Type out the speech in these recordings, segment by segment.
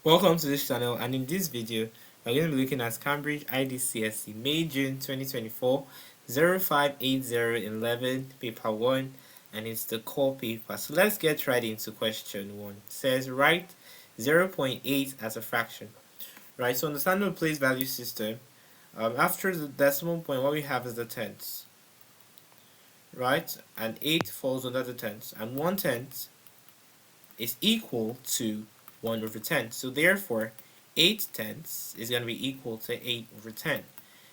Welcome to this channel, and in this video we're going to be looking at Cambridge IGCSE May June 2024 058011 paper 1, and it's the core paper. So let's get right into question 1. It says write 0.8 as a fraction. Right, so understanding the place value system, after the decimal point what we have is the tenths, right, and 8 falls under the tenths, and 1/10 is equal to 1 over 10. So therefore, 8/10 is going to be equal to 8 over 10.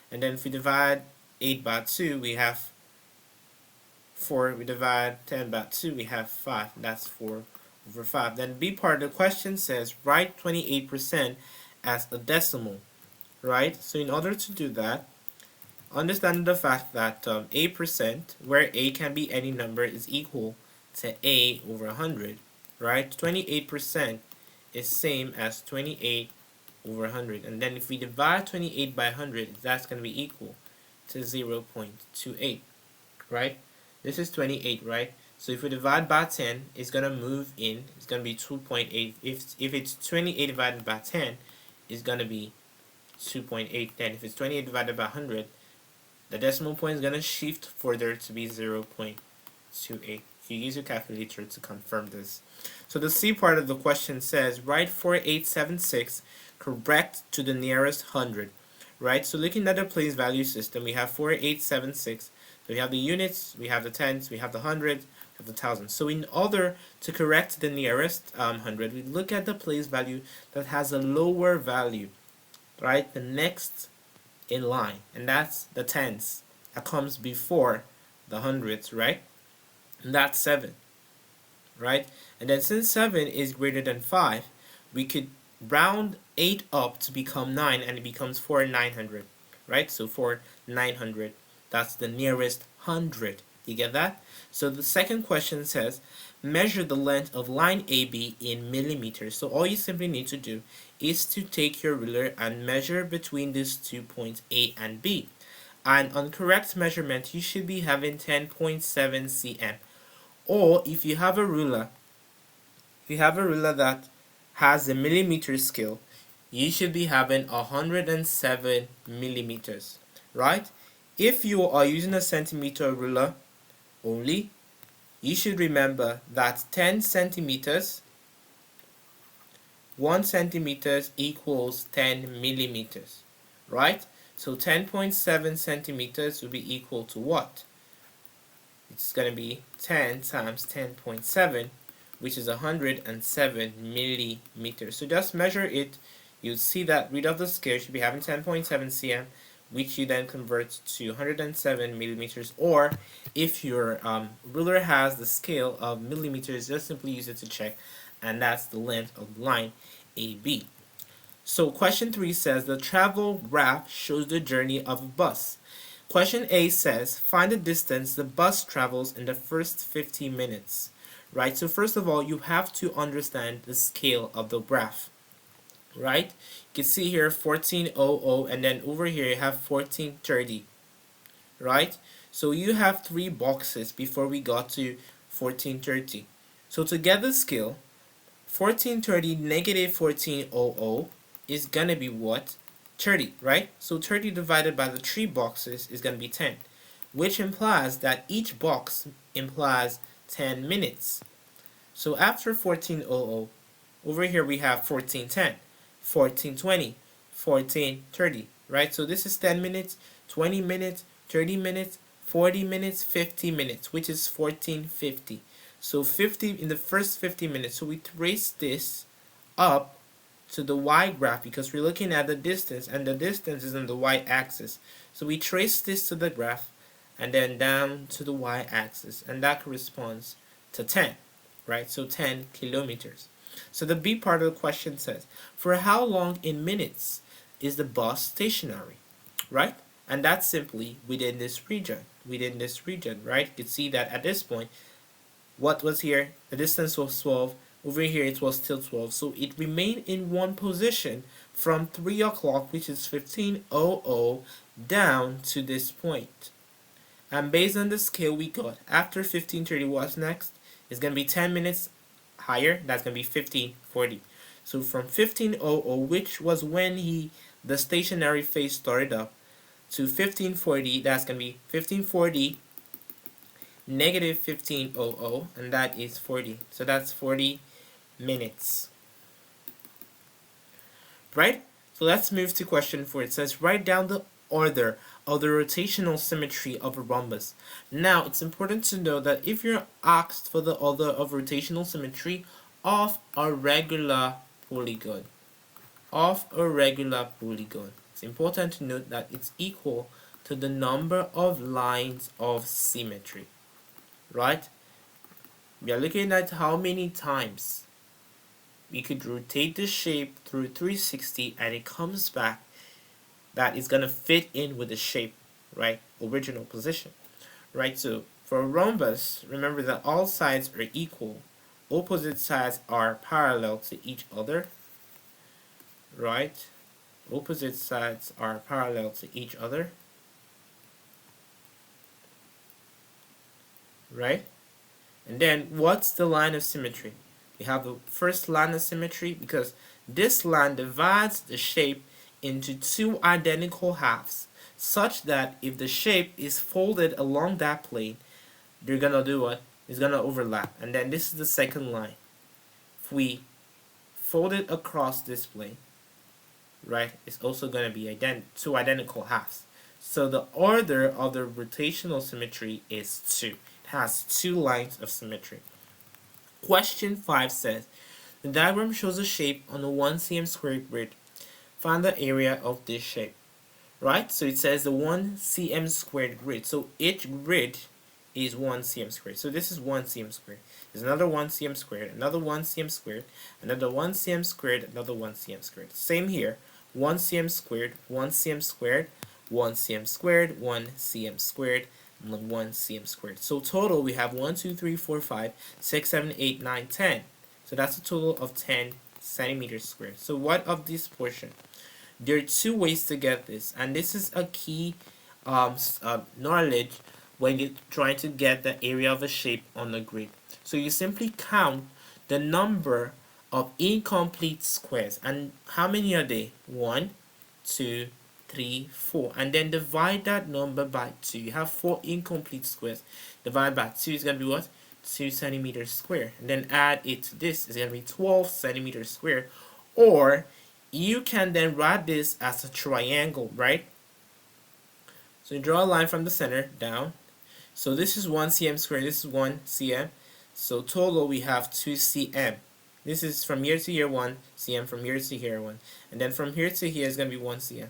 And then if we divide 8 by 2, we have 4. We divide 10 by 2, we have 5. That's 4 over 5. Then B part of the question says, write 28% as a decimal. Right? So in order to do that, understand the fact that 8%, where A can be any number, is equal to A over 100. Right? 28% is same as 28 over 100, and then if we divide 28 by 100, that's going to be equal to 0.28, right? This is 28, right? So if we divide by 10, it's going to move in, it's going to be 2.8. If it's 28 divided by 10, it's going to be 2.8. Then if it's 28 divided by 100, the decimal point is going to shift further to be 0.28. You use your calculator to confirm this. So the C part of the question says write 4876 correct to the nearest hundred. Right? So looking at the place value system, we have 4876. So we have the units, we have the tens, we have the hundreds, we have the thousands. So in order to correct the nearest hundred, we look at the place value that has a lower value. Right? The next in line, and that's the tens that comes before the hundreds, right? And that's 7, right? And then since 7 is greater than 5, we could round 8 up to become 9, and it becomes 4/900, right? So 4/900, that's the nearest hundred. You get that? So the second question says measure the length of line AB in millimeters. So all you simply need to do is to take your ruler and measure between these 2 points A and B. And on correct measurement, you should be having 10.7 cm. Or if you have a ruler, that has a millimeter scale, you should be having 107 millimeters, right? If you are using a centimeter ruler only, you should remember that 10 centimeters, 1 centimeters equals 10 millimeters, right? So 10.7 centimeters will be equal to what? It's going to be 10 times 10.7, which is 107 millimeters. So just measure it. You'll see that read off the scale should be having 10.7 cm, which you then convert to 107 millimeters. Or if your ruler has the scale of millimeters, just simply use it to check, and that's the length of the line AB. So question 3 says the travel graph shows the journey of a bus. Question A says, find the distance the bus travels in the first 50 minutes. Right, so first of all, you have to understand the scale of the graph. Right, you can see here 1400, and then over here you have 1430. Right, so you have 3 boxes before we got to 1430. So to get the scale, 1430 negative 1400 is going to be what? 30, right? So 30 divided by the 3 boxes is going to be 10, which implies that each box implies 10 minutes. So after 1400, over here we have 1410, 1420, 1430, right? So this is 10 minutes, 20 minutes, 30 minutes, 40 minutes, 50 minutes, which is 1450. So 50 in the first 50 minutes. So we trace this up to the y graph because we're looking at the distance, and the distance is on the y-axis. So we trace this to the graph and then down to the y-axis, and that corresponds to 10, right? So 10 kilometers. So the B part of the question says, for how long in minutes is the bus stationary, right? And that's simply within this region, right? You can see that at this point, what was here? The distance was 12. Over here it was still 12, so it remained in one position from 3 o'clock, which is 1500, down to this point. And based on the scale we got, after 1530, what's next? It's going to be 10 minutes higher, that's going to be 1540. So from 1500, which was when the stationary phase started up, to 1540, that's going to be 1540 negative 1500, and that is 40. So that's 40 minutes. Right? So let's move to question 4. It says, write down the order of the rotational symmetry of a rhombus. Now, it's important to know that if you're asked for the order of rotational symmetry of a regular polygon, it's important to note that it's equal to the number of lines of symmetry. Right? We are looking at how many times we could rotate the shape through 360 and it comes back that is going to fit in with the shape, right? Original position, right? So for a rhombus, remember that all sides are equal. Opposite sides are parallel to each other, right? Opposite sides are parallel to each other, right? And then what's the line of symmetry? We have the first line of symmetry because this line divides the shape into two identical halves, such that if the shape is folded along that plane, they're gonna do what? It's gonna overlap. And then this is the second line. If we fold it across this plane, right, it's also gonna be two identical halves. So the order of the rotational symmetry is 2. It has 2 lines of symmetry. Question 5 says, the diagram shows a shape on a 1 cm squared grid. Find the area of this shape. Right? So it says the 1 cm squared grid. So each grid is 1 cm squared. So this is 1 cm squared. There's another 1 cm squared, another 1 cm squared, another 1 cm squared, another 1 cm squared. Same here. 1 cm squared, 1 cm squared, 1 cm squared, 1 cm squared, 1 cm squared. So total we have 1, 2, 3, 4, 5, 6, 7, 8, 9, 10. So that's a total of 10 centimeters squared. So what of this portion? There are 2 ways to get this, and this is a key knowledge when you're trying to get the area of a shape on the grid. So you simply count the number of incomplete squares, and how many are they? 1, 2, 3, 4, and then divide that number by 2. You have 4 incomplete squares. Divide by 2 is going to be what? 2 centimeters square. And then add it to this is going to be 12 centimeters square. Or you can then write this as a triangle, right? So you draw a line from the center down. So this is 1 cm squared, this is 1 cm. So total we have 2 cm. This is from here to here 1 cm, from here to here 1. And then from here to here is going to be 1 cm.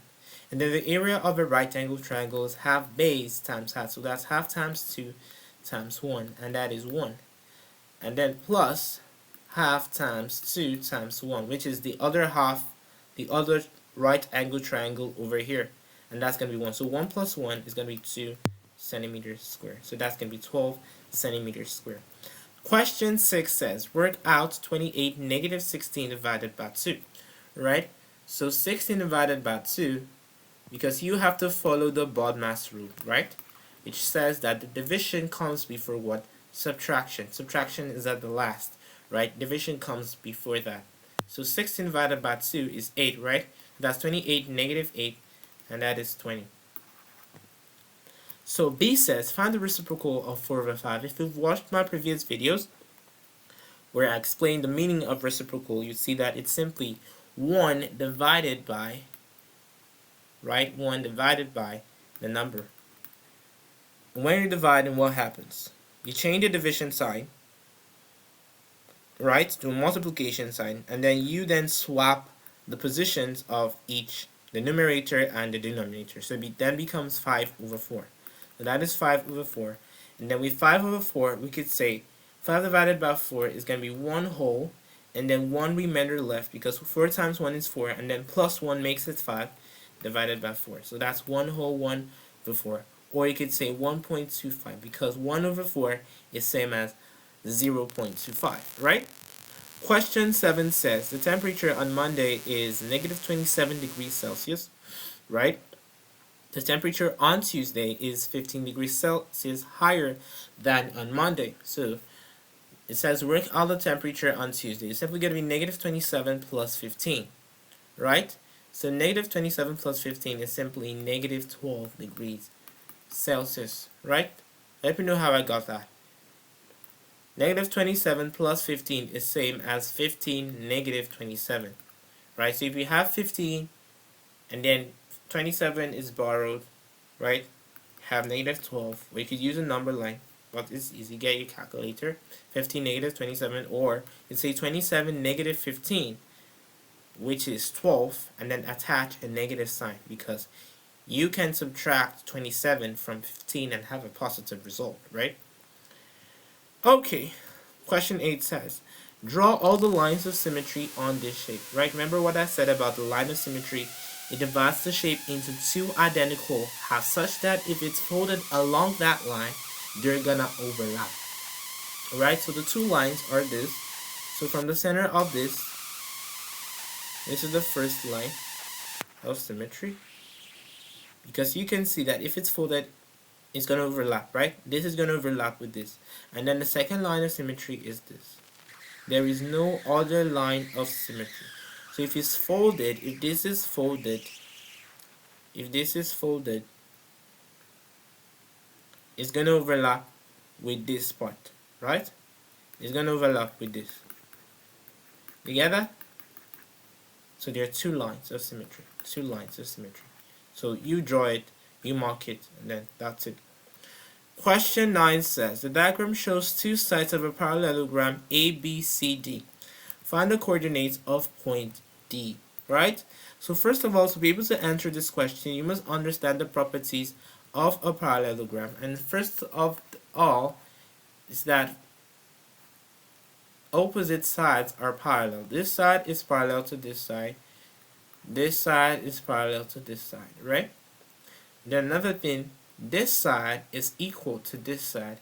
And then the area of a right angle triangle is half base times half. So that's half times 2 times 1, and that is 1. And then plus half times 2 times 1, which is the other half, the other right angle triangle over here. And that's going to be 1. So 1 plus 1 is going to be 2 centimeters square. So that's going to be 12 centimeters square. Question 6 says, work out 28 negative 16 divided by 2. Right? So 16 divided by 2, because you have to follow the BODMAS rule, right? Which says that the division comes before what? Subtraction. Subtraction is at the last, right? Division comes before that. So 16 divided by 2 is 8, right? That's 28 negative 8, and that is 20. So B says, find the reciprocal of 4 over 5. If you've watched my previous videos where I explained the meaning of reciprocal, you see that it's simply 1 divided by, right? 1 divided by the number. And when you're dividing, what happens? You change the division sign, right, to a multiplication sign, and then you then swap the positions of each, the numerator and the denominator. So it then becomes 5 over 4. So that is 5 over 4. And then with 5 over 4, we could say 5 divided by 4 is going to be 1 whole, and then 1 remainder left, because 4 times 1 is 4, and then plus 1 makes it 5 divided by 4. So that's 1 whole 1 over 4. Or you could say 1.25, because 1 over 4 is same as 0.25, right? Question 7 says the temperature on Monday is negative 27 degrees Celsius, right? The temperature on Tuesday is 15 degrees Celsius higher than on Monday. So It says work out the temperature on Tuesday. It's simply going to be negative 27 plus 15, right? So negative 27 plus 15 is simply negative 12 degrees Celsius, right? Let me know how I got that. Negative 27 plus 15 is same as 15 negative 27, right? So if you have 15 and then 27 is borrowed, right? Have negative 12, or you could use a number line, but it's easy. Get your calculator. 15 negative 27, or you say 27 negative 15, which is 12, and then attach a negative sign, because you can subtract 27 from 15 and have a positive result, right? Okay, question 8 says, draw all the lines of symmetry on this shape, right? Remember what I said about the line of symmetry? It divides the shape into two identical halves such that if it's folded along that line, they're gonna overlap, right? So the two lines are this. So from the center of this is the first line of symmetry, because you can see that if it's folded, it's going to overlap, right? This is going to overlap with this. And then the second line of symmetry is this. There is no other line of symmetry. So if it's folded, if this is folded, it's going to overlap with this part, right? It's going to overlap with this. You get that? So there are two lines of symmetry. Two lines of symmetry. So you draw it, you mark it, and then that's it. Question 9 says, the diagram shows two sides of a parallelogram ABCD. Find the coordinates of point D, right? So first of all, to be able to answer this question, you must understand the properties of a parallelogram. And first of all is that opposite sides are parallel. This side is parallel to this side. This side is parallel to this side, right? Then another thing, this side is equal to this side,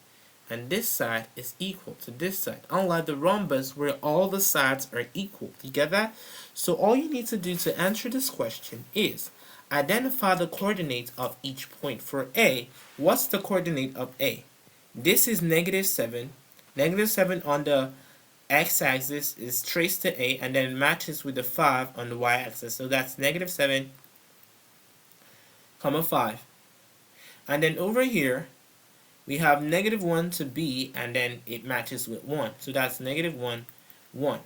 and this side is equal to this side. Unlike the rhombus where all the sides are equal. You get that? So all you need to do to answer this question is identify the coordinates of each point. For A, what's the coordinate of A? This is negative 7. Negative 7 on the x-axis is traced to A, and then matches with the 5 on the y-axis. So that's negative 7, 5. And then over here, we have negative 1 to B, and then it matches with 1. So that's negative 1, 1.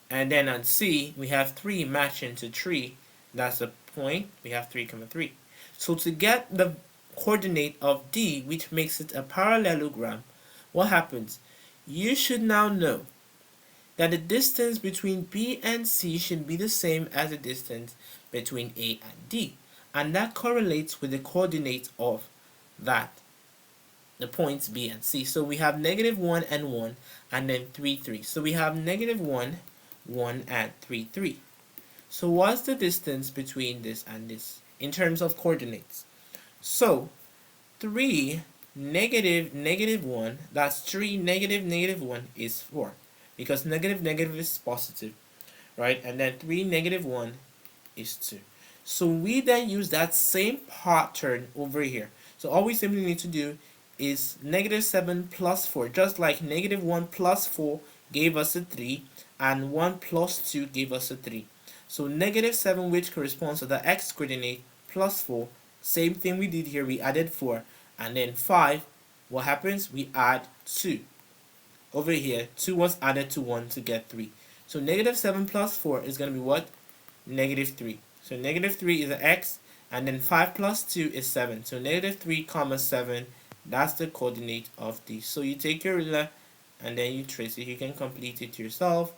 And then on C, we have 3 matching to 3. That's a point. We have 3, 3. So to get the coordinate of D, which makes it a parallelogram, what happens? You should now know that the distance between B and C should be the same as the distance between A and D. And that correlates with the coordinates of that, the points B and C. So we have negative 1 and 1, and then 3, 3. So we have negative 1, 1, and 3, 3. So what's the distance between this and this in terms of coordinates? So 3, negative 1, that's 3, negative 1 is 4. Because negative is positive, right? And then 3, negative 1 is 2. So we then use that same pattern over here. So all we simply need to do is negative 7 plus 4, just like negative 1 plus 4 gave us a 3, and 1 plus 2 gave us a 3. So negative 7, which corresponds to the x coordinate, plus 4, same thing we did here, we added 4, and then 5, what happens? We add 2. Over here, 2 was added to 1 to get 3. So negative 7 plus 4 is going to be what? Negative 3. So negative 3 is an x, and then 5 plus 2 is 7. So negative 3 comma 7, that's the coordinate of D. So you take your ruler and then you trace it. You can complete it yourself.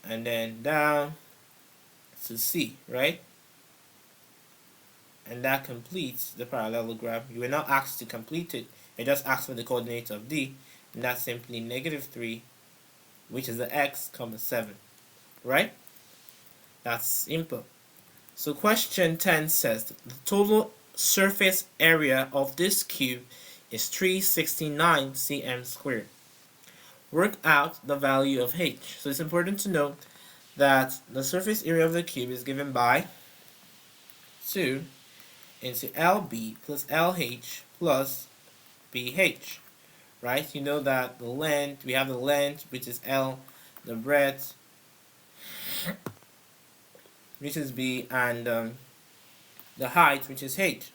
And then down to C, right? And that completes the parallelogram. You were not asked to complete it. You're just asked for the coordinates of D. And that's simply negative 3, which is the x, comma 7. Right? That's simple. So question 10 says the total surface area of this cube is 369 cm squared. Work out the value of h. So it's important to note that the surface area of the cube is given by 2 into LB plus LH plus BH. right? You know that the length, we have the length, which is L, the breadth, which is B, and the height, which is H.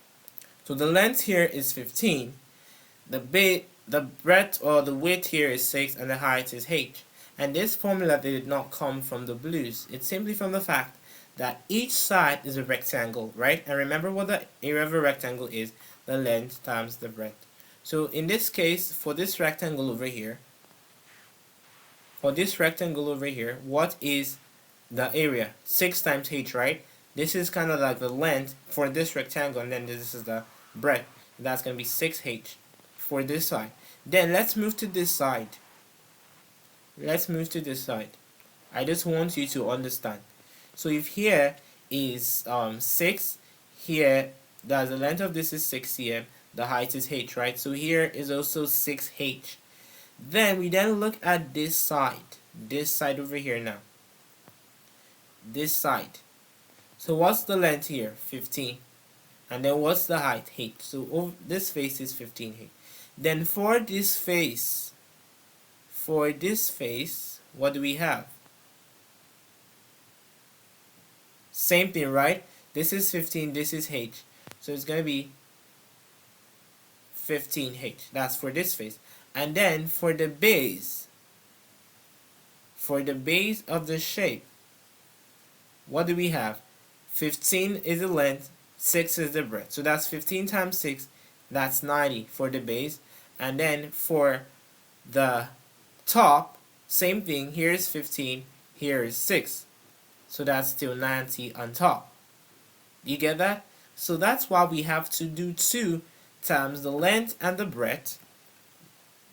So the length here is 15, the breadth or the width here is 6, and the height is H. And this formula did not come from the blues. It's simply from the fact that each side is a rectangle, right? And remember what the area of a rectangle is, the length times the breadth. So in this case, for this rectangle over here, what is the area? 6 times H, right? This is kind of like the length for this rectangle, and then this is the breadth. That's going to be 6H for this side. Then let's move to this side. I just want you to understand. So if here is 6, here the length of this is 6 cm, the height is H, right? So here is also 6H. Then we look at this side over here now. This side. So what's the length here? 15. And then what's the height? H. So this face is 15H. Then for this face, what do we have? Same thing, right? This is 15, this is H. So it's going to be 15H. That's for this face. And then for the base of the shape, what do we have? 15 is the length, 6 is the breadth. So that's 15 times 6, that's 90 for the base. And then for the top, same thing, here is 15, here is 6. So that's still 90 on top. You get that? So that's why we have to do 2 times the length and the breadth.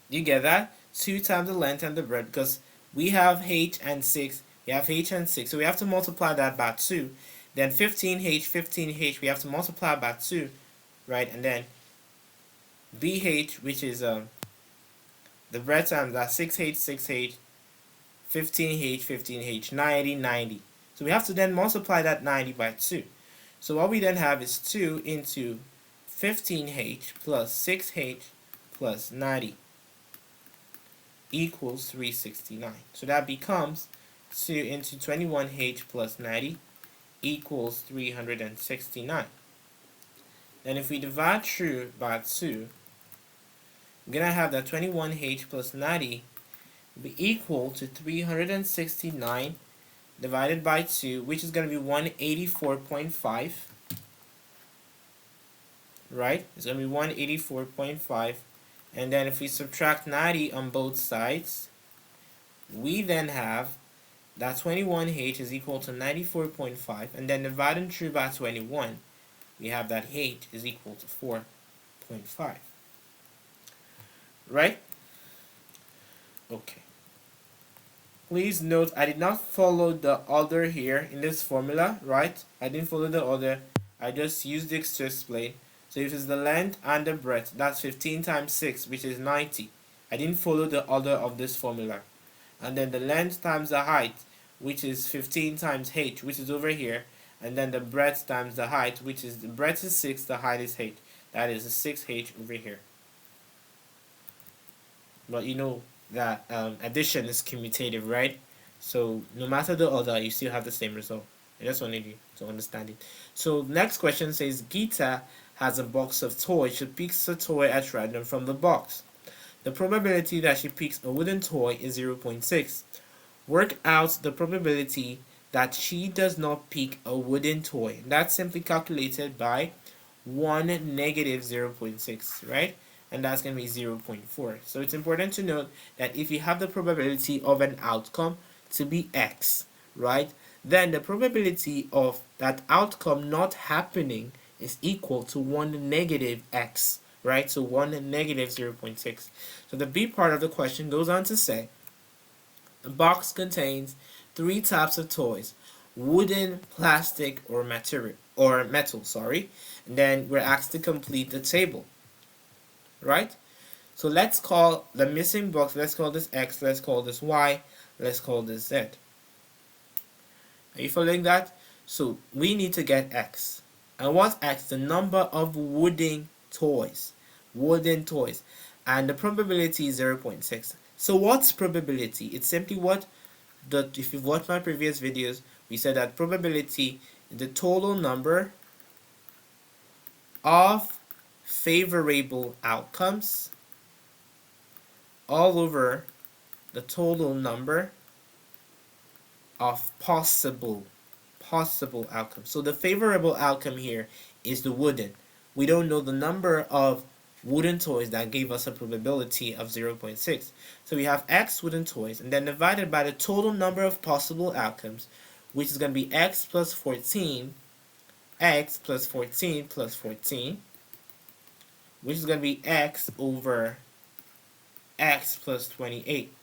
You get that? 2 times the length and the breadth, because we have H and 6. We have H and 6. So we have to multiply that by 2. Then 15H, we have to multiply by 2, right? And then BH, which is the breadth times that 6H, 15H, 90. So we have to then multiply that 90 by 2. So what we then have is 2 into 15H plus 6H plus 90 equals 369. So that becomes 2 into 21H plus 90 equals 369. Then if we divide through by 2, we're going to have that 21H plus 90 will be equal to 369 divided by 2, which is going to be 184.5. Right? It's going to be 184.5. And then if we subtract 90 on both sides, we then have that 21H is equal to 94.5. And then dividing through by 21, we have that H is equal to 4.5. Right? Okay. Please note, I did not follow the order here in this formula, right? I didn't follow the order. I just used this to explain. So if it's the length and the breadth, that's 15 times 6, which is 90. I didn't follow the order of this formula. And then the length times the height, which is 15 times H, which is over here. And then the breadth times the height, which is the breadth is 6, the height is H. That is a 6H over here. But you know that addition is commutative, right? So no matter the order, you still have the same result. I just wanted you to understand it. So next question says, Geeta has a box of toys. She picks a toy at random from the box. The probability that she picks a wooden toy is 0.6. Work out the probability that she does not pick a wooden toy. That's simply calculated by 1 negative 0.6, right? And that's going to be 0.4. So it's important to note that if you have the probability of an outcome to be X, right, then the probability of that outcome not happening is equal to 1 negative X, right? So 1 negative 0.6. So the B part of the question goes on to say, the box contains 3 types of toys: wooden, plastic, or metal, sorry. And then we're asked to complete the table, right? So let's call the missing box, let's call this X, let's call this Y, let's call this Z. Are you following that? So we need to get X. And what's X? The number of wooden toys. Wooden toys. and the probability is 0.6. So what's probability? It's simply if you've watched my previous videos, we said that probability is the total number of favorable outcomes all over the total number of possible outcomes. So the favorable outcome here is the wooden. We don't know the number of wooden toys that gave us a probability of 0.6. So we have x wooden toys and then divided by the total number of possible outcomes, which is going to be x plus 14, x plus 14 plus 14, which is going to be x over x plus 28.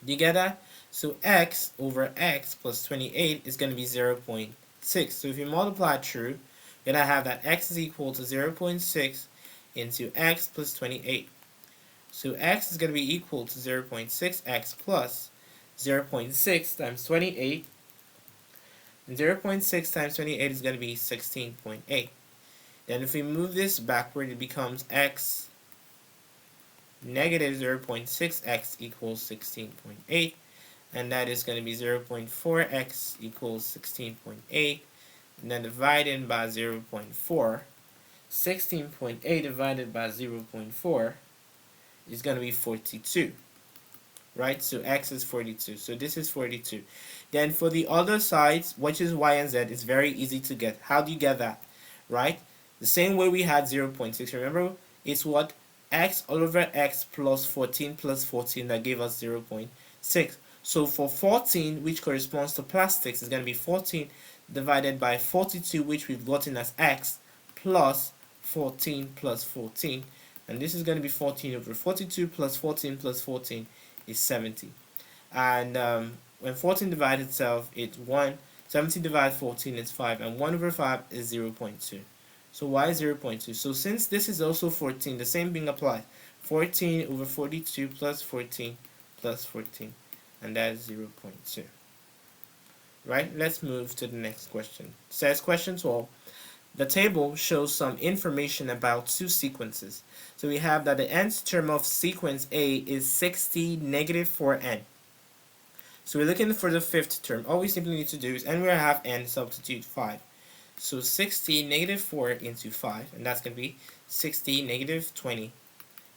Do you get that? So x over x plus 28 is going to be 0.6. So if you multiply through, you're going to have that x is equal to 0.6 into x plus 28. So x is going to be equal to 0.6x plus 0.6 times 28. And 0.6 times 28 is going to be 16.8. Then if we move this backward, it becomes x negative 0.6x equals 16.8. And that is going to be 0.4x equals 16.8. And then divided by 0.4. 16.8 divided by 0.4 is going to be 42. Right? So x is 42. So this is 42. Then for the other sides, which is y and z, it's very easy to get. How do you get that? Right? The same way we had 0.6. Remember, it's what? X all over x plus 14 that gave us 0.6. So for 14, which corresponds to plastics, is going to be 14 divided by 42, which we've gotten as x, plus 14 plus 14. And this is going to be 14 over 42 plus 14 plus 14 is 70. And when 14 divides itself, it's 1. 70 divided 14 is 5. And 1 over 5 is 0.2. So y is 0.2. So since this is also 14, the same thing applies. 14 over 42 plus 14 plus 14. And that is 0.2. Right? Let's move to the next question. It says question 12. The table shows some information about two sequences. So we have that the nth term of sequence A is 60 negative 4n. So we're looking for the fifth term. All we simply need to do is n we have n, substitute 5. So 60 negative 4 into 5, and that's going to be 60 negative 20,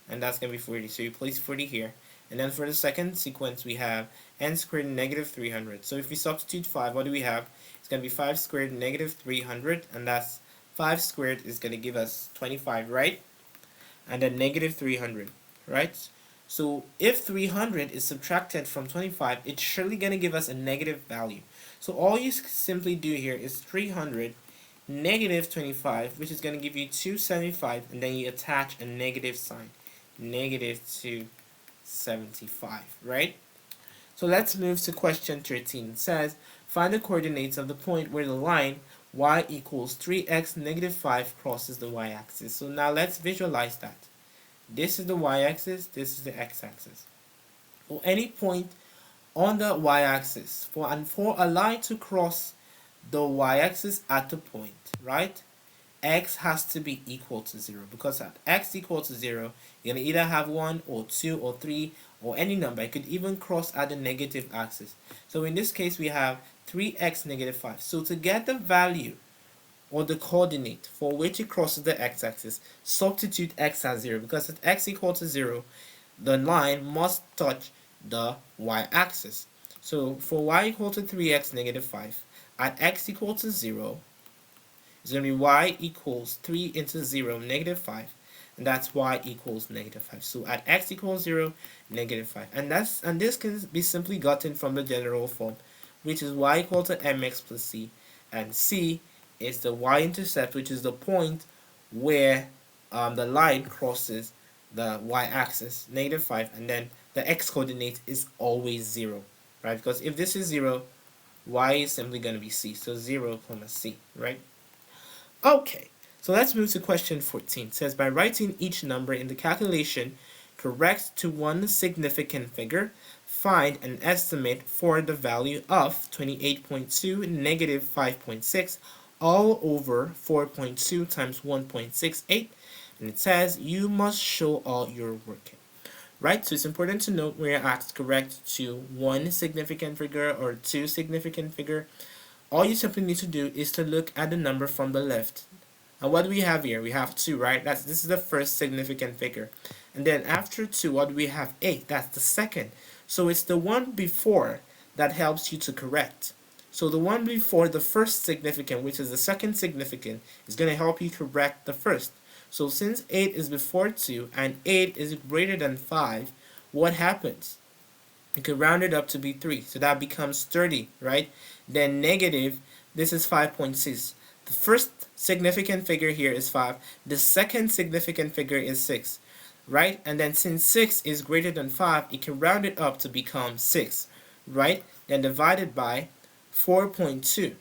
and that's going to be 40. So you place 40 here. And then for the second sequence, we have n squared negative 300. So if we substitute 5, what do we have? It's going to be 5 squared negative 300, and that's 5 squared is going to give us 25, right? And then negative 300, right? So if 300 is subtracted from 25, it's surely going to give us a negative value. So all you simply do here is 300 negative 25, which is going to give you 275, and then you attach a negative sign, negative 275, right? So let's move to question 13. It says, find the coordinates of the point where the line y equals 3x negative 5 crosses the y-axis. So now let's visualize that. This is the y-axis, this is the x-axis. For any point on the y-axis, for a line to cross the y-axis at the point, right, x has to be equal to 0, because at x equal to 0, you're going to either have 1 or 2 or 3 or any number. It could even cross at the negative axis. So in this case, we have 3x negative 5. So to get the value or the coordinate for which it crosses the x-axis, substitute x as 0, because at x equal to 0, the line must touch the y-axis. So for y equal to 3x negative 5, at x equal to 0, it's going to be y equals 3 into 0, negative 5, and that's y equals negative 5. So at x equals 0, negative 5. And this can be simply gotten from the general form, which is y equal to mx plus c, and c is the y-intercept, which is the point where the line crosses the y-axis, negative 5, and then the x-coordinate is always 0, right? Because if this is 0, y is simply going to be c, so 0, c, right? Okay, so let's move to question 14. It says, by writing each number in the calculation correct to one significant figure, find an estimate for the value of 28.2 negative 5.6 all over 4.2 times 1.68, And it says you must show all your working. Right, so it's important to note when you're asked correct to one significant figure or two significant figure, all you simply need to do is to look at the number from the left. And what do we have here? We have 2, right? This is the first significant figure. And then after 2, what do we have? 8. That's the second. So it's the one before that helps you to correct. So the one before the first significant, which is the second significant, is going to help you correct the first. So since 8 is before 2 and 8 is greater than 5, what happens? You could round it up to be 3. So that becomes 30, right? Then negative, this is 5.6. The first significant figure here is 5. The second significant figure is 6, right? And then since 6 is greater than 5, it can round it up to become 6, right? Then divided by 4.2.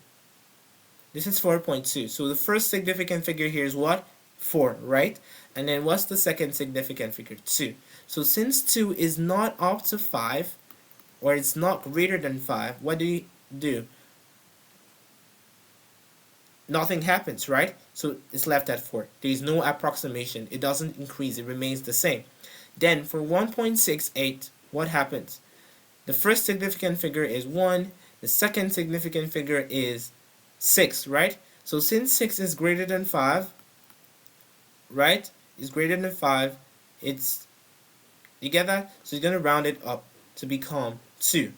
This is 4.2. So the first significant figure here is what? 4, right? And then what's the second significant figure? 2. So since 2 is not up to 5, or it's not greater than 5, what do you do? Nothing happens, right? So it's left at 4. There is no approximation. It doesn't increase. It remains the same. Then for 1.68, what happens? The first significant figure is 1. The second significant figure is 6, right? So since 6 is greater than 5, right? Is greater than 5. You get that? So you're going to round it up to become 2.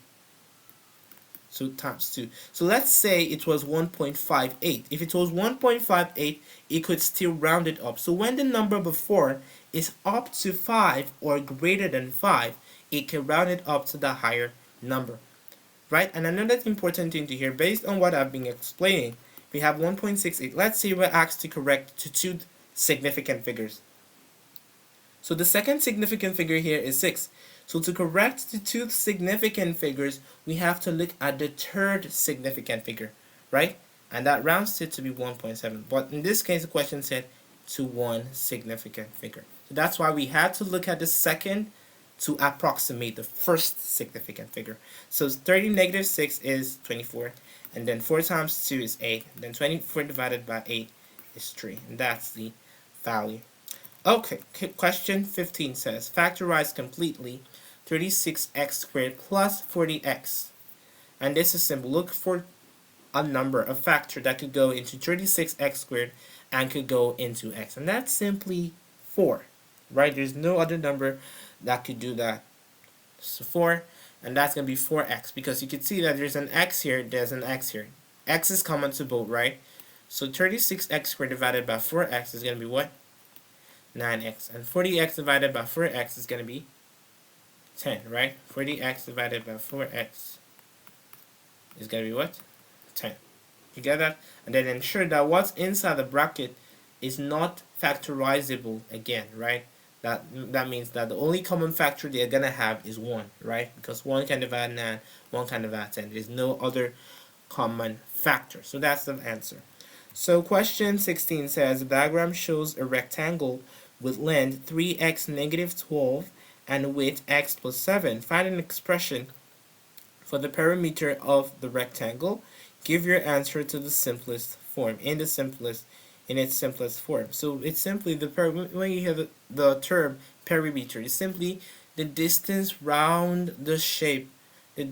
So times 2. So let's say it was 1.58. If it was 1.58, it could still round it up. So when the number before is up to 5 or greater than 5, it can round it up to the higher number. Right? And another important thing to hear, based on what I've been explaining, we have 1.68. Let's say we're asked to correct to 2 significant figures. So the second significant figure here is 6. So to correct the 2 significant figures, we have to look at the third significant figure, right? And that rounds it to be 1.7. But in this case, the question said to 1 significant figure. So that's why we had to look at the second to approximate the first significant figure. So 30 negative 6 is 24. And then 4 times 2 is 8. Then 24 divided by 8 is 3. And that's the value. Okay, question 15 says, factorize completely 36x squared plus 40x. And this is simple. Look for a number, a factor that could go into 36x squared and could go into x. And that's simply 4, right? There's no other number that could do that. So 4, and that's going to be 4x, because you can see that there's an x here, there's an x here. X is common to both, right? So 36x squared divided by 4x is going to be what? 9x. And 40x divided by 4x is going to be 10, right? 40x divided by 4x is going to be what? 10. You get that? And then ensure that what's inside the bracket is not factorizable again, right? That means that the only common factor they're going to have is 1, right? Because 1 can divide 9, 1 can divide 10. There's no other common factor. So that's the answer. So question 16 says, the diagram shows a rectangle with length 3x negative 12 and width x plus 7. Find an expression for the perimeter of the rectangle. Give your answer to the simplest form, in its simplest form. So it's simply when you hear the term perimeter, it's simply the distance round the shape. So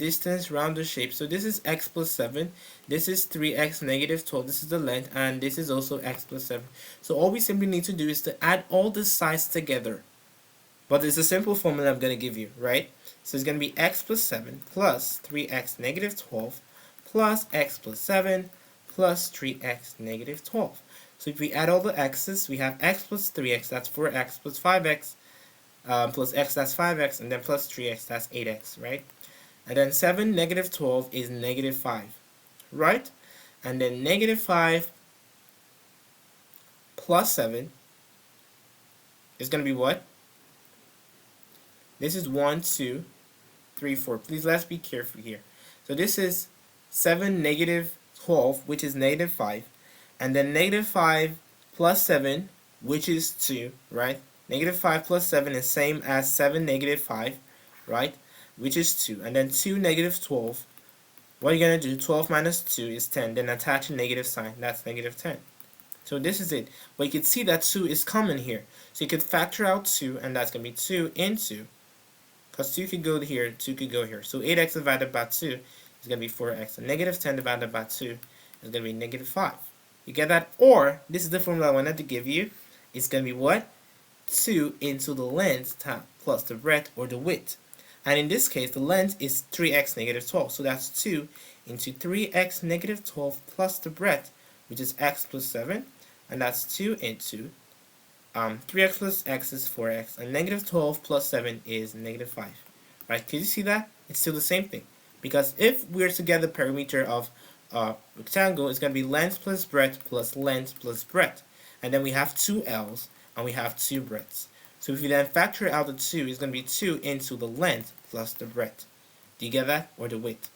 this is x plus 7, this is 3x negative 12, this is the length, and this is also x plus 7. So all we simply need to do is to add all the sides together. But it's a simple formula I'm going to give you, right? So it's going to be x plus 7 plus 3x negative 12 plus x plus 7 plus 3x negative 12. So if we add all the x's, we have x plus 3x, that's 4x, plus 5x, plus x, that's 5x, and then plus 3x, that's 8x, right? And then 7 negative 12 is negative 5, right? And then negative 5 plus 7 is going to be what? This is 1, 2, 3, 4. Please, let's be careful here. So this is 7 negative 12, which is negative 5. And then negative 5 plus 7, which is 2, right? Negative 5 plus 7 is same as 7 negative 5, right? Which is 2. And then 2 negative 12. What are you going to do? 12 minus 2 is 10. Then attach a negative sign. That's negative 10. So this is it. But you can see that 2 is common here. So you could factor out 2, and that's going to be 2 into, because 2 could go here, 2 could go here. So 8x divided by 2 is going to be 4x. And negative 10 divided by 2 is going to be negative 5. You get that? Or, this is the formula I wanted to give you. It's going to be what? 2 into the length plus the breadth or the width. And in this case, the length is 3x negative 12. So that's 2 into 3x negative 12 plus the breadth, which is x plus 7. And that's 2 into 3x plus x is 4x. And negative 12 plus 7 is negative 5. Right? Can you see that? It's still the same thing. Because if we're to get the perimeter of a rectangle, it's going to be length plus breadth plus length plus breadth. And then we have 2 L's and we have 2 breadths. So if you then factor out the 2, it's going to be 2 into the length plus the breadth. Do you get that? Or the width.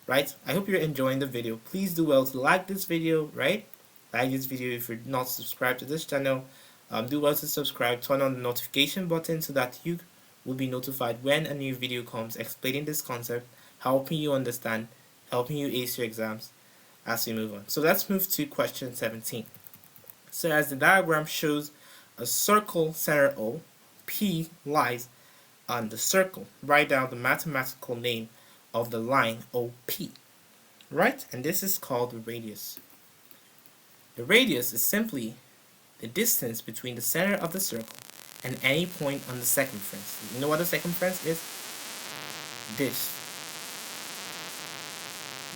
Right? I hope you're enjoying the video. Please do well to like this video, right? Like this video if you're not subscribed to this channel. Do well to subscribe, turn on the notification button so that you will be notified when a new video comes explaining this concept, helping you understand, helping you ace your exams as we move on. So let's move to question 17. So as the diagram shows, a circle center O, P lies on the circle. Write down the mathematical name of the line OP. Right? And this is called the radius. The radius is simply the distance between the center of the circle and any point on the circumference. You know what the circumference is? This.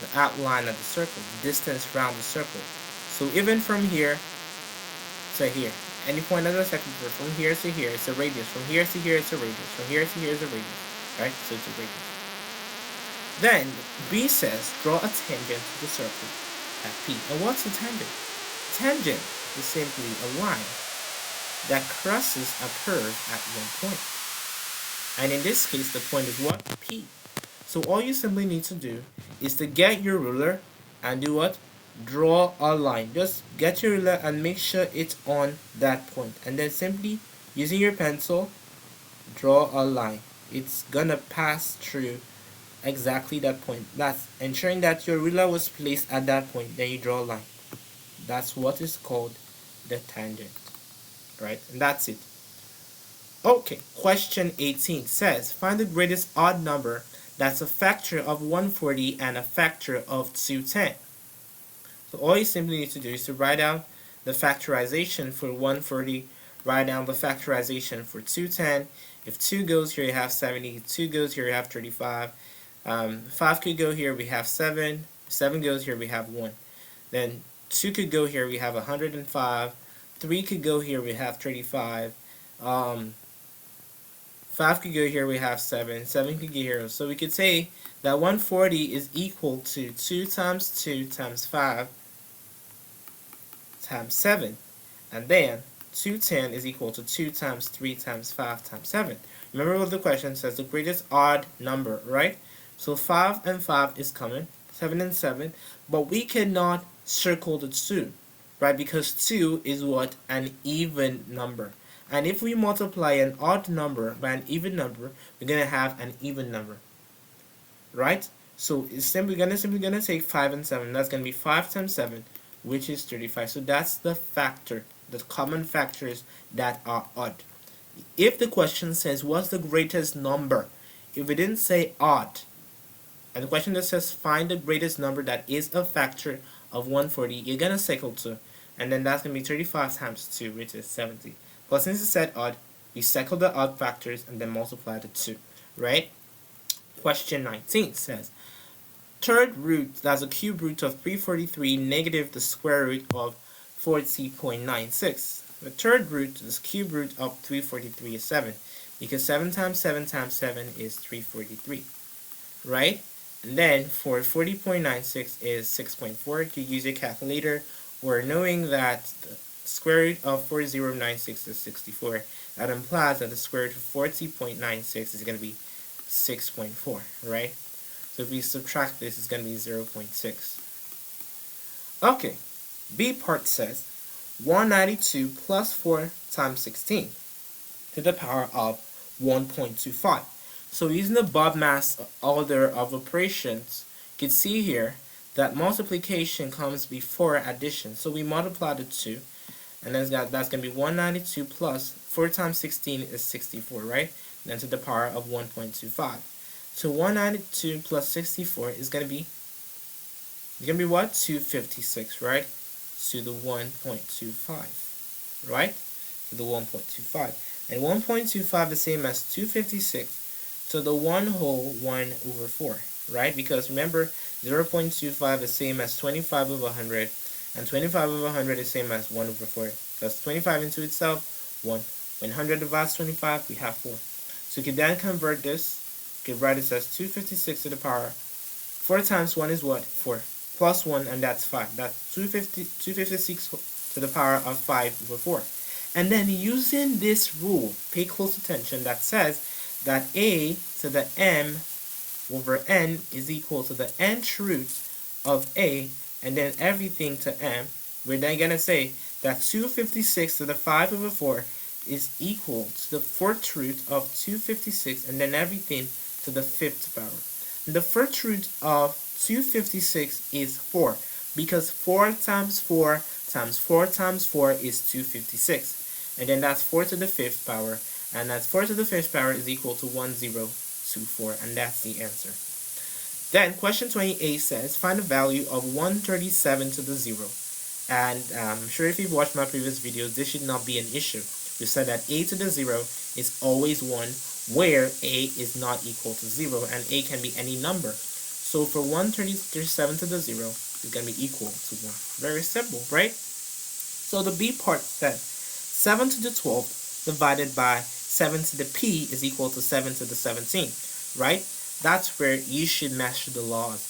The outline of the circle, the distance around the circle. So even from here to here, any point on the circumference, from here to here, it's a radius. From here to here, it's a radius. From here to here is a radius. Right? So it's a radius. Then, B says, draw a tangent to the circle at P. And what's a tangent? Tangent is simply a line that crosses a curve at one point. And in this case, the point is what? P. So all you simply need to do is to get your ruler and do what? Draw a line. Just get your ruler and make sure it's on that point. And then simply, using your pencil, draw a line. It's gonna pass through exactly that point. That's ensuring that your ruler was placed at that point. Then you draw a line. That's what is called the tangent. Right? And that's it. Okay, question 18 says, find the greatest odd number that's a factor of 140 and a factor of 210. So all you simply need to do is to write down the factorization for 140, write down the factorization for 210. If 2 goes here, you have 70. 2 goes here, you have 35. 5 could go here, we have 7. 7 goes here, we have 1. Then 2 could go here, we have 105. 3 could go here, we have 35. 5 could go here, we have 7. 7 could go here. So we could say that 140 is equal to 2 times 2 times 5 times 7. And then 210 is equal to 2 times 3 times 5 times 7. Remember what the question says, the greatest odd number, right? So 5 and 5 is common, 7 and 7, but we cannot circle the 2, right? Because 2 is what? An even number. And if we multiply an odd number by an even number, we're going to have an even number, right? So it's simply gonna take 5 and 7. That's going to be 5 times 7, which is 35. So that's the factor, the common factors that are odd. If the question says, what's the greatest number? If it didn't say odd, and the question that says, find the greatest number that is a factor of 140, you're going to circle 2. And then that's going to be 35 times 2, which is 70. But since it said odd, we circle the odd factors and then multiply the 2, right? Question 19 says, third root, that's a cube root of 343 negative the square root of 40.96. The third root, this cube root of 343 is 7, because 7 times 7 times 7 is 343, right? And then for 40.96 is 6.4. You use a calculator, or knowing that the square root of 4096 is 64. That implies that the square root of 40.96 is going to be 6.4, right? So if we subtract this, it's going to be 0.6. Okay, B part says 192 plus 4 times 16 to the power of 1.25. So using the BODMAS order of operations, you can see here that multiplication comes before addition. So we multiply the 2, and then that's going to be 192 plus 4 times 16 is 64, right? Then to the power of 1.25. So 192 plus 64 is going to be what? 256, right? To the 1.25, right? To the 1.25. And 1.25 is same as 256 to the 1 whole 1 over 4, right? Because remember, 0.25 is same as 25 over 100, and 25 over 100 is same as 1 over 4. Because 25 into itself, 1. When 100 divides 25, we have 4. So you can then convert this. You can write it as 256 to the power. 4 times 1 is what? 4. Plus 1, and that's 5. That's 256 to the power of 5 over 4. And then using this rule, pay close attention, that says that a to the m over n is equal to the nth root of a, and then everything to m. We're then going to say that 256 to the 5 over 4 is equal to the 4th root of 256, and then everything to the 5th power. And the 1st root of 256 is 4, because 4 times 4 times 4 times 4 is 256. And then that's 4 to the 5th power, and that's 4 to the 5th power is equal to 1024, and that's the answer. Then question 28 says, find the value of 137 to the 0. And I'm sure if you've watched my previous videos, this should not be an issue. We said that a to the 0 is always 1, where a is not equal to 0, and a can be any number. So for 137 to the 0 is going to be equal to 1. Very simple, right? So the B part said 7 to the 12 divided by 7 to the p is equal to 7 to the 17, right? That's where you should master the laws.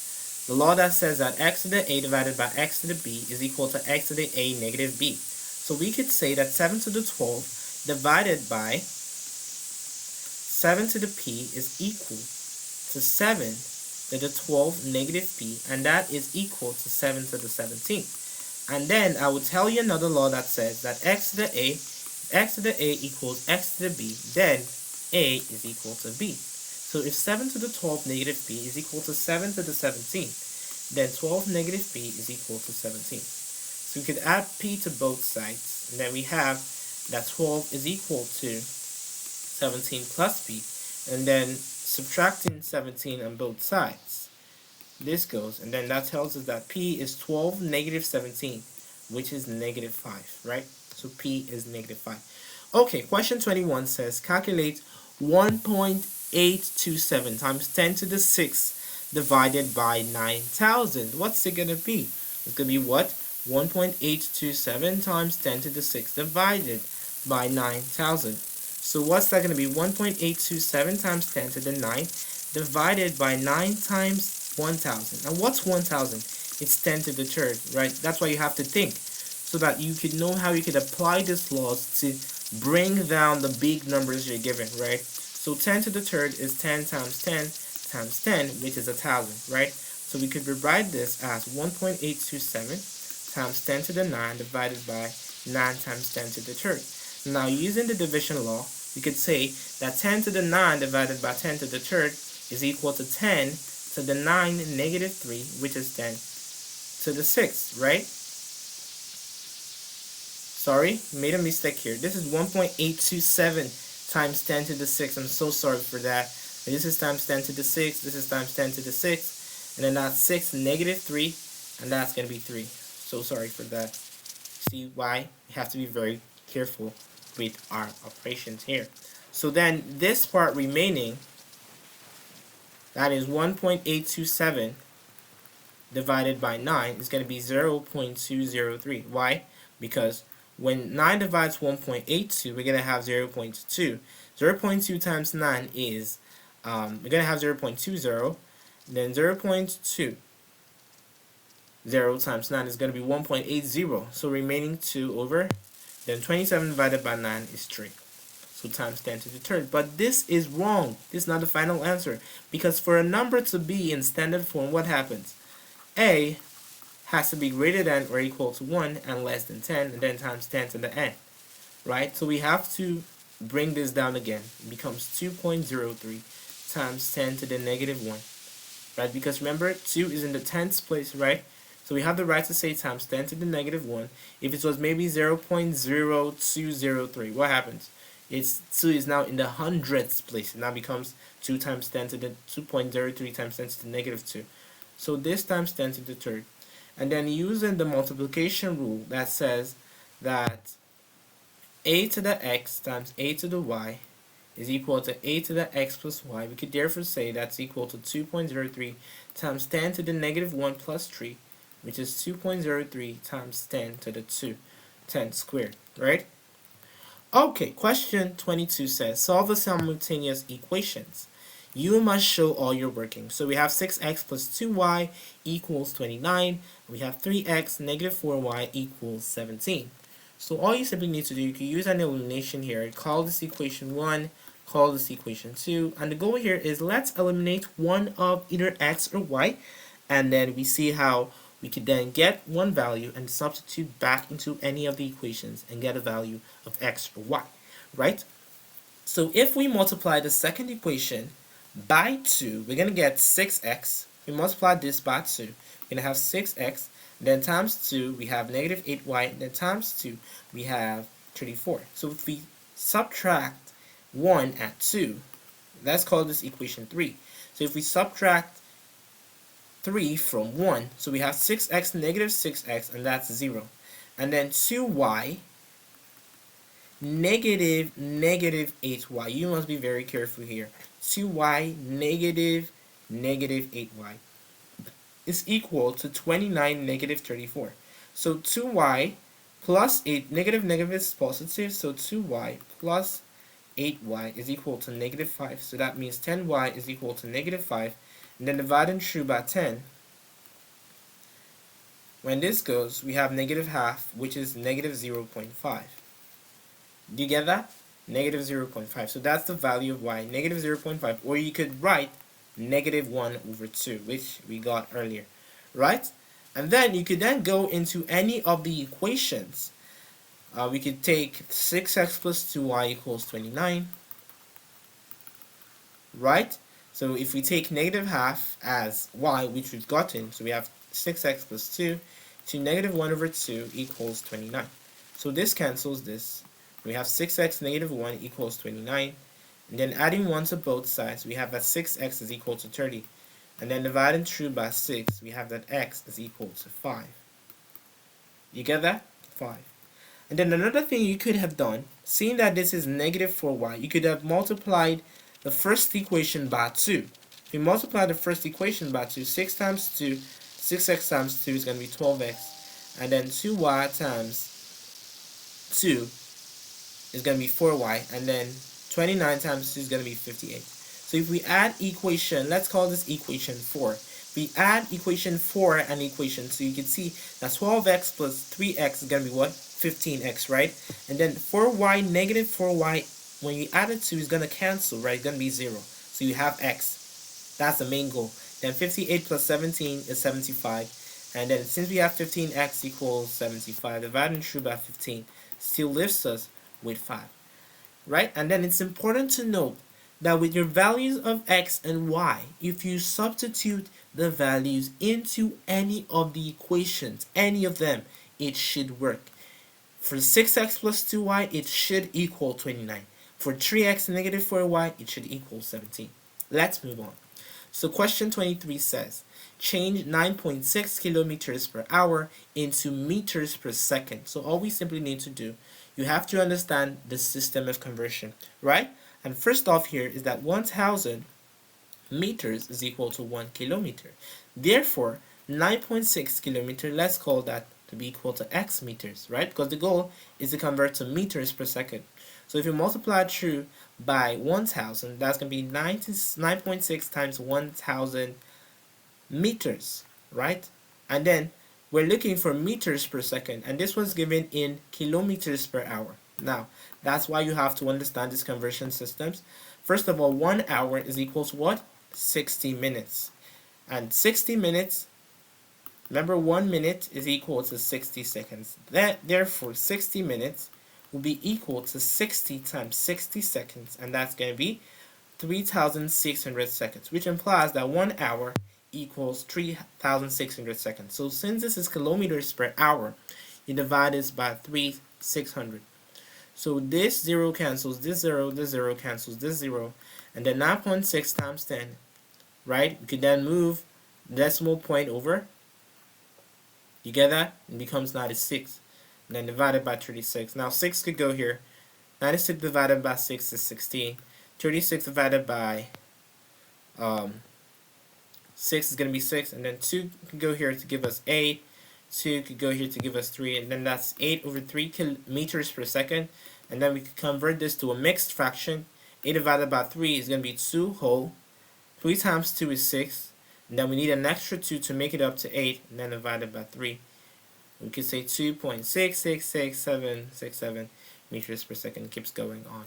The law that says that x to the a divided by x to the b is equal to x to the a negative b. So we could say that 7 to the 12 divided by 7 to the p is equal to 7 to the 12 negative p, and that is equal to 7 to the 17. And then I will tell you another law that says that x to the a equals x to the b, then a is equal to b. So if 7 to the 12 negative p is equal to 7 to the 17, then 12 negative p is equal to 17. So we could add p to both sides, and then we have that 12 is equal to 17 plus p, and then subtracting 17 on both sides. This goes, and then that tells us that p is 12 negative 17, which is negative 5, right? So p is negative 5. Okay, question 21 says, calculate 1.827 times 10 to the 6th divided by 9,000. What's it going to be? It's going to be what? 1.827 times 10 to the 6th divided by 9,000. So what's that going to be? 1.827 times 10 to the 9 divided by 9 times 1,000. And what's 1,000? It's 10 to the 3rd, right? That's why you have to think, so that you could know how you could apply these laws to bring down the big numbers you're given, right? So 10 to the 3rd is 10 times 10 times 10, which is 1,000, right? So we could rewrite this as 1.827 times 10 to the 9 divided by 9 times 10 to the 3rd. Now using the division law, we could say that 10 to the 9 divided by 10 to the 3rd is equal to 10 to the 9 negative 3, which is 10 to the 6th, right? Sorry, made a mistake here. This is 1.827 times 10 to the 6. I'm so sorry for that. This is times 10 to the 6. This is times 10 to the 6. And then that's 6 negative 3. And that's going to be 3. So sorry for that. See why? You have to be very careful with our operations here. So then this part remaining, that is 1.827 divided by 9 is going to be 0.203. Why? Because when 9 divides 1.82, we're going to have 0.2. 0.2 times 9 is, we're going to have 0.20. Then 0.20 times 9 is going to be 1.80. So remaining 2 over, then 27 divided by 9 is 3. So times 10 to the 3rd. But this is wrong. This is not the final answer. Because for a number to be in standard form, what happens? A has to be greater than or equal to 1 and less than 10, and then times 10 to the n. Right? So we have to bring this down again. It becomes 2.03 times 10 to the negative 1. right? Because remember, 2 is in the tens place, right? So we have the right to say times 10 to the negative 1. If it was maybe 0.0203, what happens? 2 is now in the hundredths place. It now becomes 2 times 10 to the 2.03 times 10 to the negative 2. So this times 10 to the third. And then using the multiplication rule that says that a to the x times a to the y is equal to a to the x plus y, we could therefore say that's equal to 2.03 times 10 to the negative 1 plus 3, which is 2.03 times 10 to the 10 squared, right? Okay, question 22 says, solve the simultaneous equations. You must show all your working. So we have 6x plus 2y equals 29. We have 3x negative 4y equals 17. So all you simply need to do, you can use an elimination here. Call this equation 1, call this equation 2. And the goal here is let's eliminate one of either x or y. And then we see how we could then get one value and substitute back into any of the equations and get a value of x or y, right? So if we multiply the second equation by 2, we're going to get 6x. We multiply this by 2. We're going to have 6x. Then times 2, we have negative 8y. Then times 2, we have 34. So if we subtract 1 at 2, let's call this equation 3. So if we subtract 3 from 1, so we have 6x negative 6x, and that's 0. And then 2y negative 8y. You must be very careful here. 2y negative 8y is equal to 29 negative 34. So 2y plus 8, negative is positive, so 2y plus 8y is equal to negative 5. So that means 10y is equal to negative 5. And then dividing through by 10, when this goes, we have negative half, which is negative 0.5. Do you get that? Negative 0.5. So that's the value of y, negative 0.5. Or you could write negative 1 over 2, which we got earlier, right? And then you could then go into any of the equations. We could take 6x plus 2y equals 29, right? So if we take negative half as y, which we've gotten, so we have 6x plus 2 to negative 1 over 2 equals 29. So this cancels this. We have 6x negative 1 equals 29. And then adding 1 to both sides, we have that 6x is equal to 30. And then dividing through by 6, we have that x is equal to 5. You get that? 5. And then another thing you could have done, seeing that this is negative 4y, you could have multiplied the first equation by 2. If you multiply the first equation by 2, 6 times 2, 6x times 2 is going to be 12x. And then 2y times 2 is going to be 4y. And then 29 times 2 is going to be 58. So if we add equation, let's call this equation 4. We add equation 4 and equation 2, you can see that 12x plus 3x is going to be what? 15x, right? And then 4y, negative 4y, when you add it to, is going to cancel, right? It's going to be 0. So you have x. That's the main goal. Then 58 plus 17 is 75. And then since we have 15x equals 75, dividing through by 15 still leaves us with 5. Right? And then it's important to note that with your values of x and y, if you substitute the values into any of the equations, any of them, it should work. For 6x plus 2y, it should equal 29. For 3x negative 4y, it should equal 17. Let's move on. So question 23 says, change 9.6 kilometers per hour into meters per second. So all we simply need to do, you have to understand the system of conversion, right? And first off here is that 1,000 meters is equal to 1 kilometer. Therefore, 9.6 kilometer, let's call that to be equal to x meters, right? Because the goal is to convert to meters per second. So if you multiply through by 1,000, that's going to be 9.6 times 1,000 meters, right? And then we're looking for meters per second, and this was given in kilometers per hour. Now, that's why you have to understand these conversion systems. First of all, 1 hour is equal to what? 60 minutes. And 60 minutes, remember 1 minute is equal to 60 seconds. Therefore, 60 minutes will be equal to 60 times 60 seconds, and that's going to be 3,600 seconds, which implies that 1 hour equals 3,600 seconds. So since this is kilometers per hour, you divide this by 3,600. So this 0 cancels this 0, this 0 cancels this 0, and then 9.6 times 10, right? You can then move the decimal point over. You get that? It becomes 96. And then divided by 36. Now 6 could go here. 96 divided by 6 is 16. 36 divided by 6 is going to be 6. And then 2 can go here to give us 8. 2 could go here to give us 3. And then that's 8 over 3 kilometers per second. And then we could convert this to a mixed fraction. 8 divided by 3 is going to be 2 whole. 3 times 2 is 6. And then we need an extra 2 to make it up to 8. And then divided by 3. We could say 2.6666767 meters per second. It keeps going on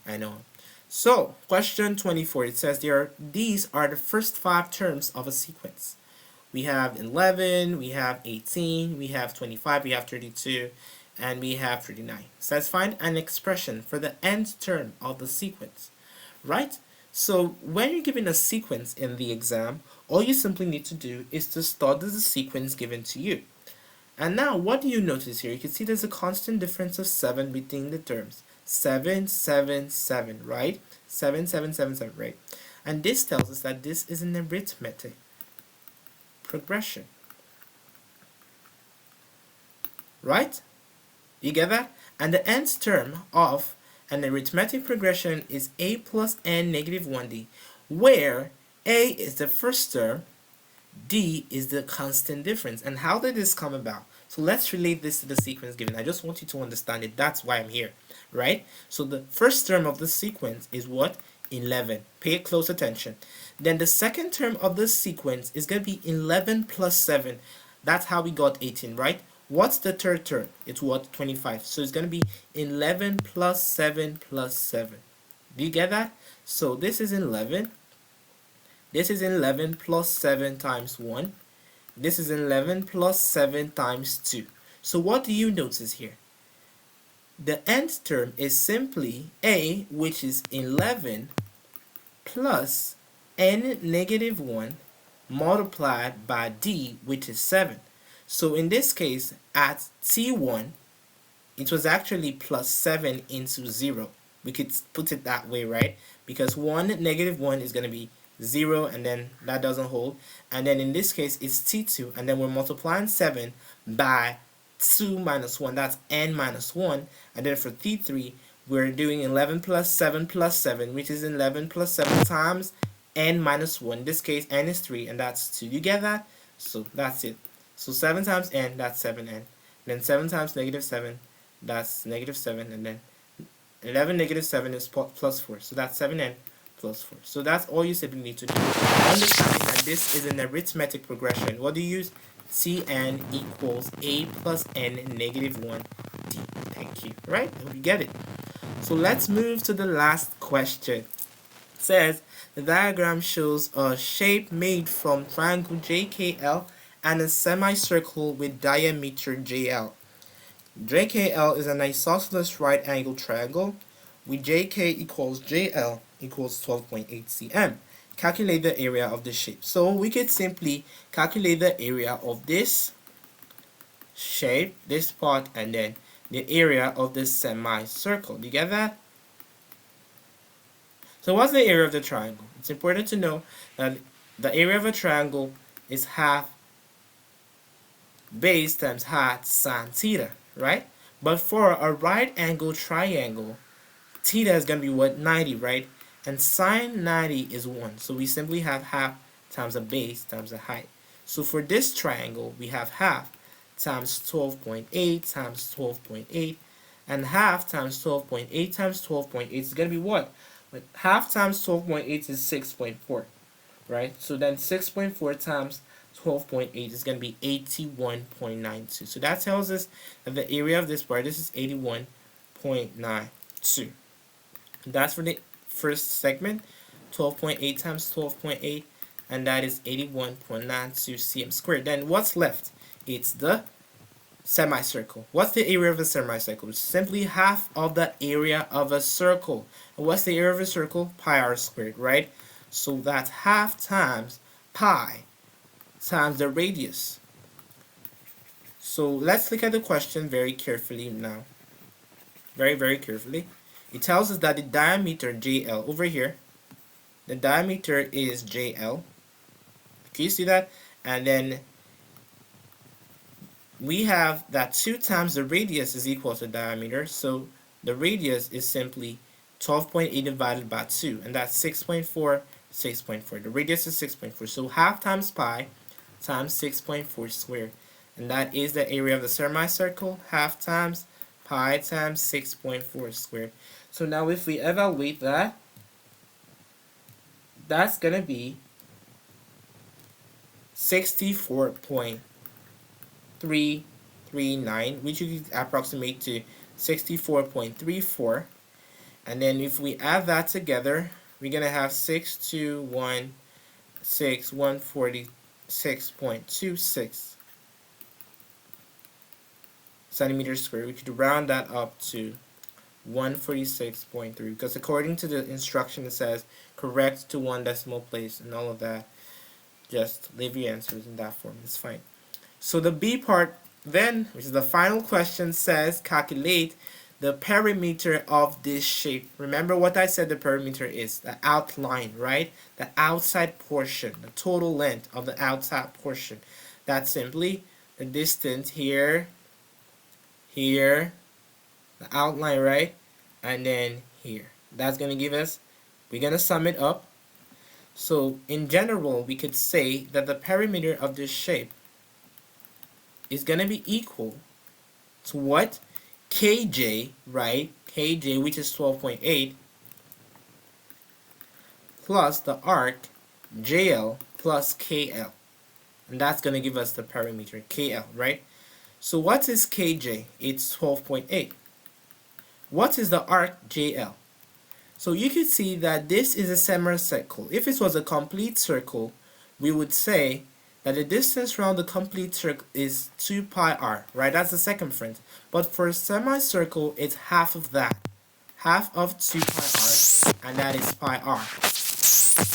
and on. So, question 24. It says these are the first 5 terms of a sequence. We have 11, we have 18, we have 25, we have 32, and we have 39. It says find an expression for the nth term of the sequence. Right? So, when you're given a sequence in the exam, all you simply need to do is to start the sequence given to you. And now, what do you notice here? You can see there's a constant difference of 7 between the terms. 7, 7, 7, right? 7, 7, 7, 7, right? And this tells us that this is an arithmetic progression. Right? You get that? And the nth term of an arithmetic progression is a plus n negative 1d, where a is the first term, d is the constant difference. And how did this come about? So let's relate this to the sequence given. I just want you to understand it. That's why I'm here, right? So the first term of the sequence is what? 11. Pay close attention. Then the second term of the sequence is going to be 11 plus 7. That's how we got 18, right? What's the third term? It's what? 25. So it's going to be 11 plus 7 plus 7. Do you get that? So this is 11. This is 11 plus 7 times 1. This is 11 plus 7 times 2. So what do you notice here? The nth term is simply a, which is 11, plus n negative 1 multiplied by d, which is 7. So in this case, at t1, it was actually plus 7 into 0. We could put it that way, right? Because 1 negative 1 is going to be 0, and then that doesn't hold. And then in this case, it's t2, and then we're multiplying 7 by 2 minus 1. That's n minus 1. And then for t3, we're doing 11 plus 7 plus 7, which is 11 plus 7 times n minus 1. In this case, n is 3, and that's 2. You get that? So that's it. So 7 times n, that's 7n. Then 7 times negative 7, that's negative 7. And then 11 negative 7 is plus 4. So that's 7n plus 4. So that's all you simply need to do. Understanding that this is an arithmetic progression. What do you use? Cn equals a plus n negative 1 d. Thank you. Right? We get it. So let's move to the last question. It says the diagram shows a shape made from triangle JKL and a semicircle with diameter JL. JKL is an isosceles right angle triangle with JK equals JL equals 12.8 cm. Calculate the area of the shape. So we could simply calculate the area of this shape, this part, and then the area of the semicircle. Do you get that? So what's the area of the triangle? It's important to know that the area of a triangle is half base times height sine theta, right? But for a right angle triangle, theta is going to be what? 90, right? And sine 90 is 1. So we simply have half times the base times the height. So for this triangle, we have half times 12.8 times 12.8. And half times 12.8 times 12.8 is going to be what? Half times 12.8 is 6.4, right? So then 6.4 times 12.8 is going to be 81.92. So that tells us that the area of this part, this is 81.92. That's for the first segment, 12.8 times 12.8, and that is 81.92 cm squared. Then what's left? It's the semicircle. What's the area of a semicircle? It's simply half of the area of a circle. And what's the area of a circle? Pi r squared, right? So that's half times pi times the radius. So let's look at the question very carefully now. Very carefully. It tells us that the diameter JL over here, the diameter is JL. Can you see that? And then we have that 2 times the radius is equal to diameter. So the radius is simply 12.8 divided by 2, and that's 6.4, 6.4. The radius is 6.4. So half times pi times 6.4 squared. And that is the area of the semicircle, half times pi times 6.4 squared. So now if we evaluate that, that's going to be 64.339, which you can approximate to 64.34. And then if we add that together, we're going to have 146.26 centimeters squared. We could round that up to 146.3 because according to the instruction it says correct to 1 decimal place and all of that. Just leave your answers in that form. It's fine. So the B part then, which is the final question, says calculate the perimeter of this shape. Remember what I said the perimeter is, the outline, right? The outside portion, the total length of the outside portion. That's simply the distance here, here, the outline, right? And then here. That's going to give us, we're going to sum it up. So in general, we could say that the perimeter of this shape is going to be equal to what? Kj, right? Kj, which is 12.8, plus the arc JL plus KL. And that's going to give us the perimeter KL, right? So what is Kj? It's 12.8. What is the arc JL? So you could see that this is a semicircle. If it was a complete circle, we would say that the distance around the complete circle is 2 pi r, right? That's the circumference. But for a semicircle, it's half of that. Half of 2 pi r, and that is pi r.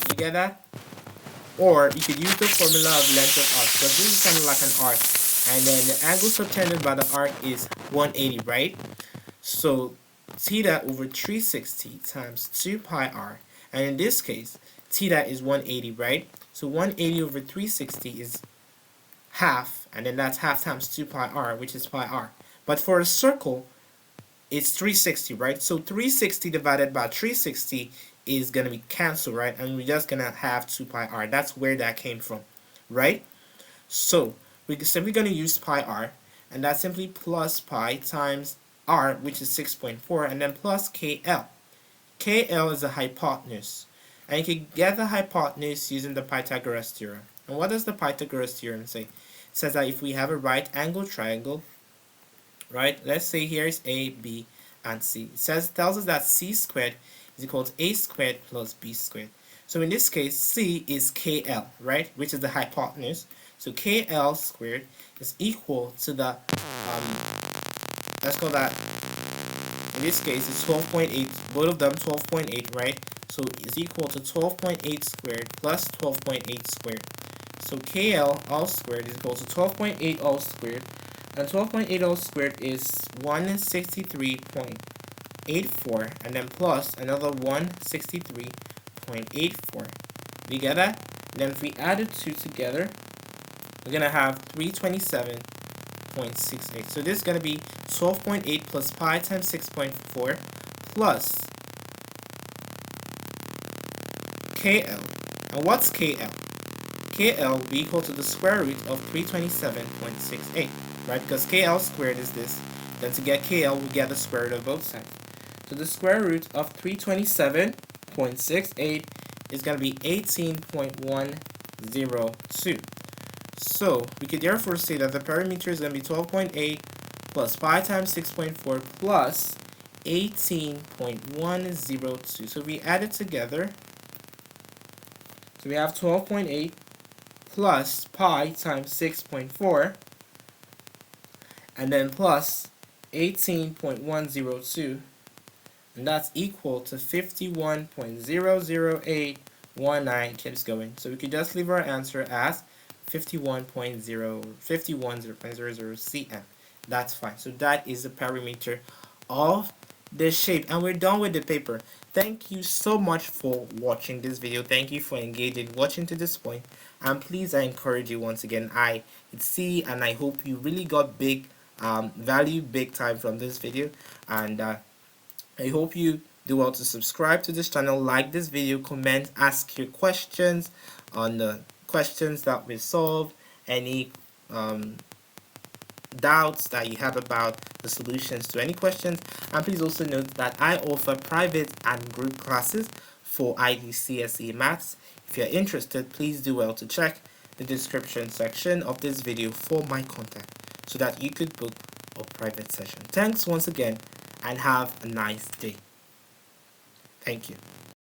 You get that? Or you could use the formula of length of arc, because this is kind of like an arc. And then the angle subtended by the arc is 180, right? So theta over 360 times 2 pi r, and in this case theta is 180, right? So 180 over 360 is half, and then that's half times 2 pi r, which is pi r. But for a circle it's 360, right? So 360 divided by 360 is going to be cancelled, right? And we're just going to have 2 pi r. That's where that came from, right? So we're simply going to use pi r, and that's simply plus pi times r, which is 6.4, and then plus KL. KL is the hypotenuse, and you can get the hypotenuse using the Pythagoras theorem. And what does the Pythagoras theorem say? It says that if we have a right angle triangle, right, let's say here's A, B, and C. It tells us that C squared is equal to A squared plus B squared. So in this case, C is KL, right, which is the hypotenuse. So KL squared is equal to the let's call that, in this case it's 12.8, both of them 12.8, right? So it's equal to 12.8 squared plus 12.8 squared. So KL all squared is equal to 12.8 all squared, and 12.8 all squared is 163.84, and then plus another 163.84. We get that? And then if we add the two together, we're gonna have 327.68. So this is going to be 12.8 plus pi times 6.4 plus KL. And what's KL? KL will be equal to the square root of 327.68, right? Because KL squared is this. Then to get KL, we get the square root of both sides. So the square root of 327.68 is going to be 18.102. So we could therefore say that the perimeter is going to be 12.8 plus pi times 6.4 plus 18.102. So we add it together. So we have 12.8 plus pi times 6.4, and then plus 18.102, and that's equal to 51.00819. Keeps going. So we could just leave our answer as 51.00 cm. That's fine. So that is the perimeter of the shape, and we're done with the paper. Thank you so much for watching this video. Thank you for engaging, watching to this point, and please, I encourage you once again, I see and I hope you really got big value big time from this video, and I hope you do well to subscribe to this channel, like this video, comment, ask your questions on the questions that we solved, any doubts that you have about the solutions to any questions. And please also note that I offer private and group classes for IGCSE Maths. If you're interested, please do well to check the description section of this video for my contact so that you could book a private session. Thanks once again and have a nice day. Thank you.